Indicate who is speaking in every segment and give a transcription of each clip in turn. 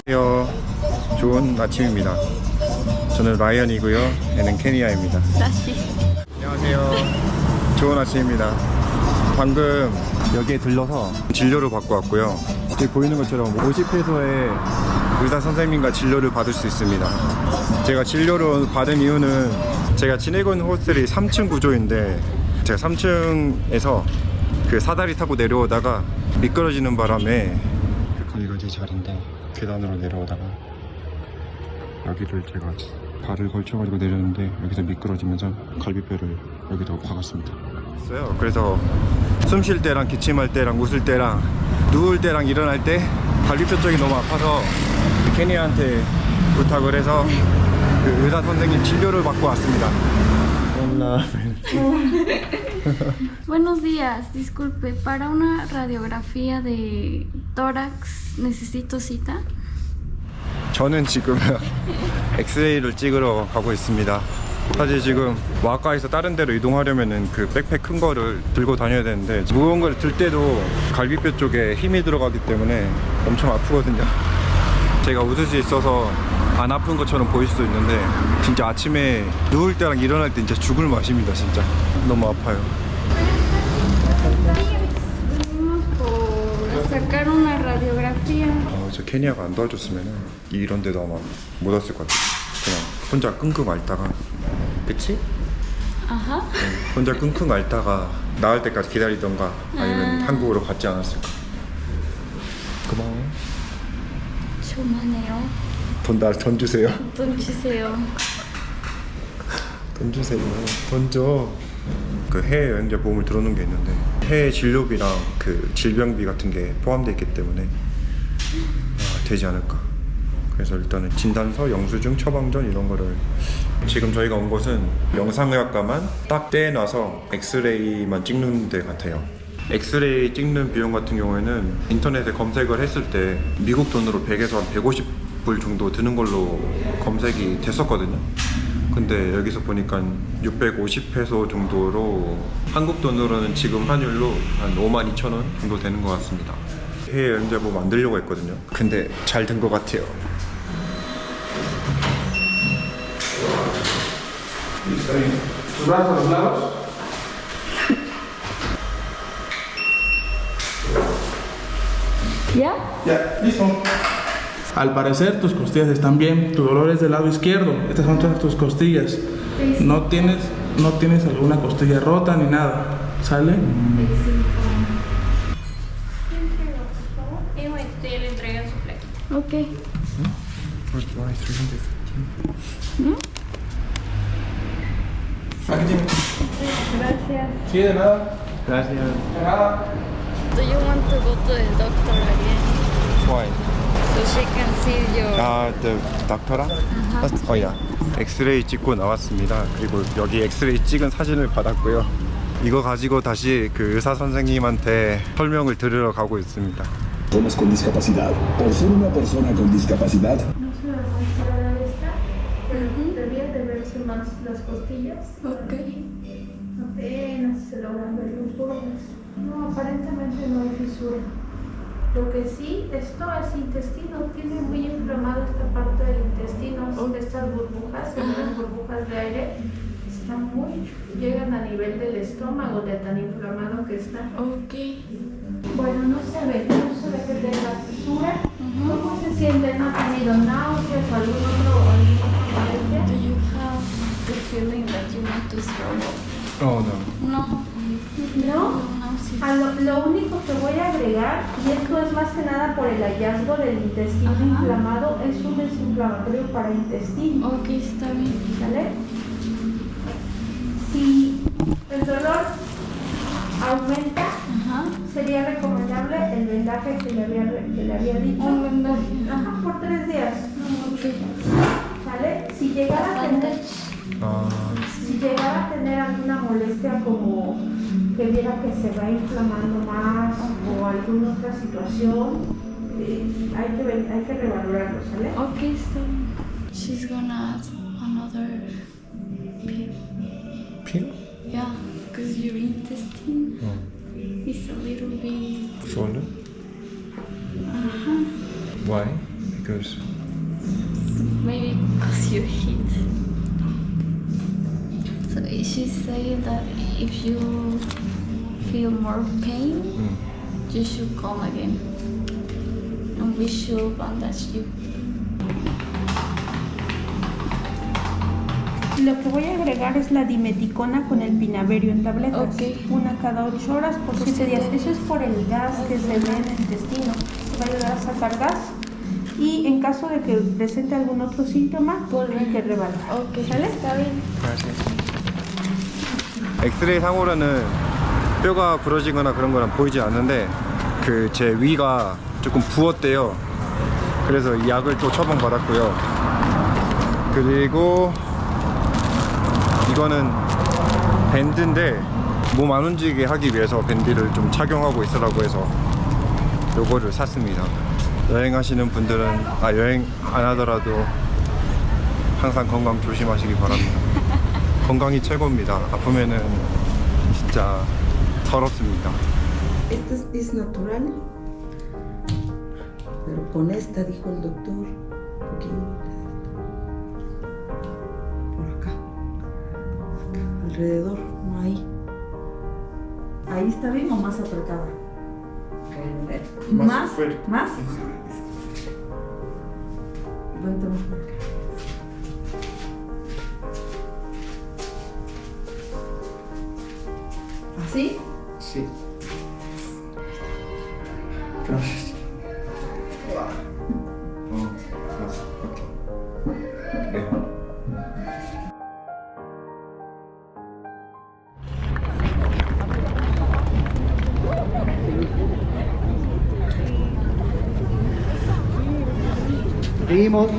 Speaker 1: 안녕하세요. 좋은 아침입니다. 저는 라이언이고요. 얘는 케니아입니다.
Speaker 2: 다시.
Speaker 1: 안녕하세요. 좋은 아침입니다. 방금 여기에 들러서 진료를 받고 왔고요. 여기 보이는 것처럼 50페소에 의사 선생님과 진료를 받을 수 있습니다. 제가 진료를 받은 이유는 제가 지내고 있는 호스텔이 3층 구조인데 제가 3층에서 그 사다리 타고 내려오다가 미끄러지는 바람에 여기가 제 자리인데 계단으로 내려오다가 여기를 제가 발을 걸쳐가지고 내렸는데 여기서 미끄러지면서 갈비뼈를 여기다 박았습니다. 그래서 숨 쉴 때랑 기침할 때랑 웃을 때랑 누울 때랑 일어날 때 갈비뼈 쪽이 너무 아파서 케니아한테 부탁을 해서 그 의사 선생님 진료를 받고 왔습니다.
Speaker 2: Buenos días, disculpe, para una radiografía de tórax necesito cita.
Speaker 1: 저는 지금 엑스레이를 찍으러 가고 있습니다. 사실 지금 와카에서 다른 데로 이동하려면은 그 백팩 큰 거를 들고 다녀야 되는데 무거운 걸 들 때도 갈비뼈 쪽에 힘이 들어가기 때문에 엄청 아프거든요. 제가 웃을 수 있어서 안 아픈 것처럼 보일 수도 있는데 진짜 아침에 누울 때랑 일어날 때 진짜 죽을 맛입니다. 진짜 너무 아파요.
Speaker 2: Venimos por sacar una radiografía.
Speaker 1: 저 케니아가 안 도와줬으면 이런 데도 아마 못 왔을 것 같아요. 그냥 혼자 끙끙 앓다가 그치?
Speaker 2: Ajá.
Speaker 1: 혼자 끙끙 앓다가 나을 때까지 기다리던가 아니면 한국으로 갔지 않았을까. 고마워.
Speaker 2: 조만해요.
Speaker 1: 돈 주세요.
Speaker 2: 돈 주세요.
Speaker 1: 돈 주세요. 돈 줘. 그 해외 여행자 보험을 들어놓은 게 있는데 해외 진료비랑 그 질병비 같은 게 포함되어 있기 때문에 되지 않을까. 그래서 일단은 진단서, 영수증, 처방전 이런 거를 지금 저희가 온 곳은 영상의학과만 딱 떼놔서 엑스레이만 찍는 데 같아요. 엑스레이 찍는 비용 같은 경우에는 인터넷에 검색을 했을 때 미국 돈으로 100에서 한 150불 정도 드는 걸로 검색이 됐었거든요. 근데 여기서 보니까 650페소 정도로 한국 돈으로는 지금 환율로 한 52,000원 정도 되는 것 같습니다. 해외 여행자 보험 만들려고 했거든요. 근데 잘 된 것 같아요.
Speaker 2: ¿Ya?
Speaker 3: Ya, listo. Al parecer tus costillas están bien, tu dolor es del lado izquierdo, estas son todas tus costillas. No tienes alguna costilla rota ni nada, ¿sale?
Speaker 2: Le entregan su plaquita. Ok.
Speaker 3: Aquí tiene.
Speaker 2: Gracias.
Speaker 3: Sí, de nada.
Speaker 1: Gracias.
Speaker 3: De nada.
Speaker 2: Do you want to go to the doctor again?
Speaker 1: Why?
Speaker 2: So she can see your...
Speaker 1: the doctora? 야. 엑스레이 찍고 나왔습니다. 그리고 여기 엑스레이 찍은 사진을 받았고요. 이거 가지고 다시 그 의사 선생님한테 설명을 들으러 가고 있습니다.
Speaker 4: Personas con discapacidad. Por ser una persona con discapacidad,
Speaker 5: No se la muestra la esta, pero debía de verse más las costillas.
Speaker 2: Ok.
Speaker 5: Apenas se logran ver los bordes. No, aparentemente no hay fisura. Lo que sí, esto es intestino, tiene muy inflamado esta parte del intestino. Estas burbujas, las burbujas de aire, están llegan a nivel del estómago de tan inflamado que está.
Speaker 2: Ok.
Speaker 5: Bueno, no se ve que tenga fisura. ¿Cómo se siente? ¿No ha tenido náuseas o alguna otra molestia?
Speaker 2: Do you have the feeling that you want to throw up?
Speaker 1: no.
Speaker 2: No.
Speaker 5: No.
Speaker 2: No, sí.
Speaker 5: Lo único que voy a agregar, y esto es más que nada por el hallazgo del intestino
Speaker 2: Ajá.
Speaker 5: inflamado, es un desinflamatorio para intestino.
Speaker 2: Ok, está bien.
Speaker 5: ¿Sale? Si el dolor aumenta,
Speaker 2: Ajá.
Speaker 5: sería recomendable el vendaje que le había dicho.
Speaker 2: Un vendaje.
Speaker 5: Ajá, por 3 días.
Speaker 2: Ok.
Speaker 5: ¿Sale? Si llegara a tener... Si llegara a tener alguna molestia como que viera que se va inflamando más o alguna otra situación, hay que revalorarlo, ¿sale?
Speaker 2: Okay, so she's gonna add another pill.
Speaker 1: Pill?
Speaker 2: Yeah, because your intestine is a little bit...
Speaker 1: Swollen?
Speaker 2: Uh-huh.
Speaker 1: Why? Because
Speaker 2: Maybe because you hit. So she's saying that if you feel more pain, you should come again. And we should bandage you.
Speaker 5: Lo que voy a agregar es la dimeticona con el pinaverio en tabletas.
Speaker 2: Ok.
Speaker 5: Una cada 8 horas por 7 días. Eso es por el gas que se ve en el intestino. Te va a ayudar a sacar gas. Y en caso de que presente algún otro síntoma, hay que rebalar.
Speaker 2: Ok,
Speaker 5: ¿Sale?
Speaker 2: está bien.
Speaker 1: 엑스레이 상으로는 뼈가 부러지거나 그런 거는 보이지 않는데 그 제 위가 조금 부었대요. 그래서 이 약을 또 처방받았고요. 그리고 이거는 밴드인데 몸 안 움직이게 하기 위해서 밴드를 좀 착용하고 있으라고 해서 요거를 샀습니다. 여행하시는 분들은 여행 안 하더라도 항상 건강 조심하시기 바랍니다. 건강이 최고입니다. 아프면은 진짜 서럽습니다.
Speaker 6: Esta es natural, pero con esta, dijo el doctor, por acá, alrededor, no ahí. ¿Ahí está bien o más apretada? ¿Más? ¿Más? Vente más por acá. ¿Así?
Speaker 1: Sí. Gracias.
Speaker 7: Seguimos.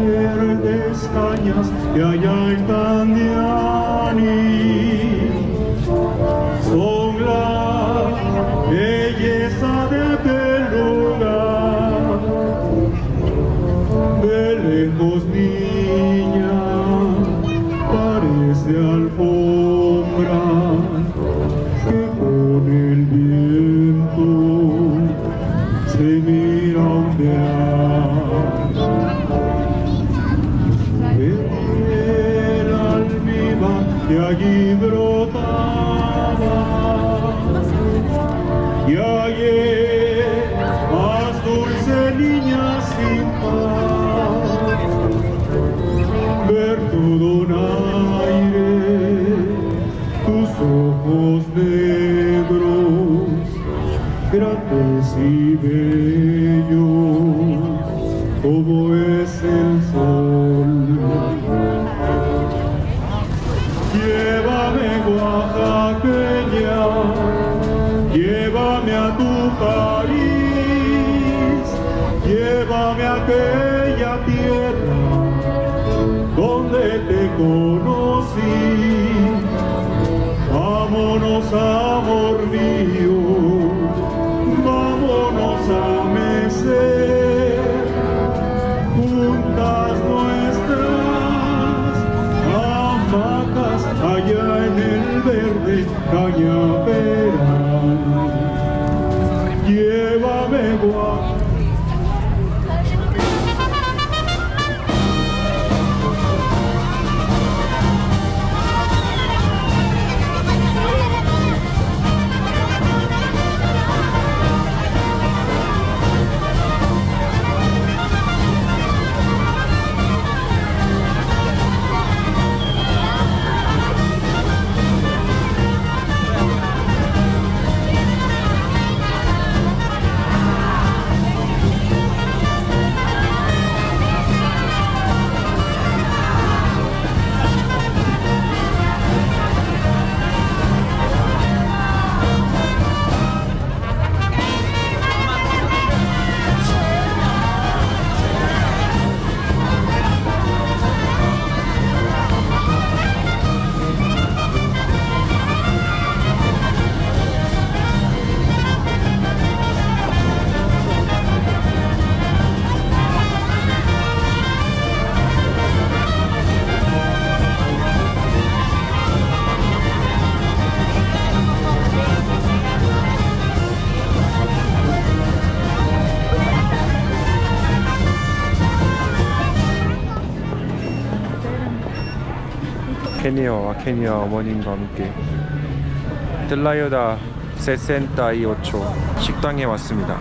Speaker 8: Verdes cañas que allá están de anís son la belleza de aquel lugar. De lejos, niña, parece alfombra que con el viento se mira ondear. El almíbar de allí brotaba y ayer más dulce niña sin par, ver todo un aire, tus ojos negros, grandes y bellos, como es el sol. Llévame, oaxaqueña, llévame a tu país, llévame a aquella tierra donde te conocí. Vámonos, amor mío, vámonos a Mesa. legua.
Speaker 1: 케니아와 케니아 어머님과 함께 뜰라요다 68 식당에 왔습니다.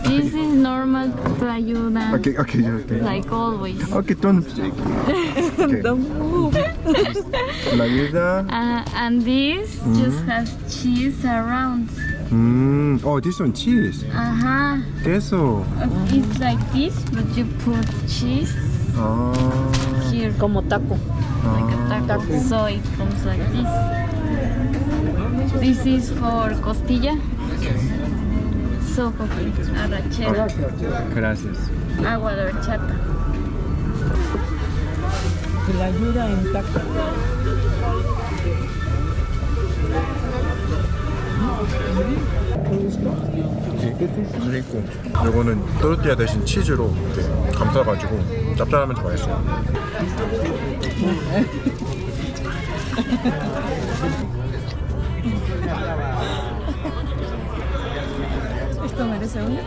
Speaker 2: This is normal tlayuda,
Speaker 1: Okay.
Speaker 2: like always.
Speaker 1: Okay, don't shake. Okay. La vida.
Speaker 2: And this just has cheese around.
Speaker 1: Oh, this one cheese. Queso.
Speaker 2: It's like this, but you put cheese here.
Speaker 6: Como taco.
Speaker 2: Like a taco. So it comes like this. This is for costilla. Sopa, arrachera,
Speaker 1: Gracias.
Speaker 2: agua de horchata.
Speaker 6: La ayuda en taco.
Speaker 1: 그리고 요거는 또르띠아 대신 치즈로 이렇게 감싸가지고 짭짤하면서 맛있어요.
Speaker 6: ¿Esto merece uno?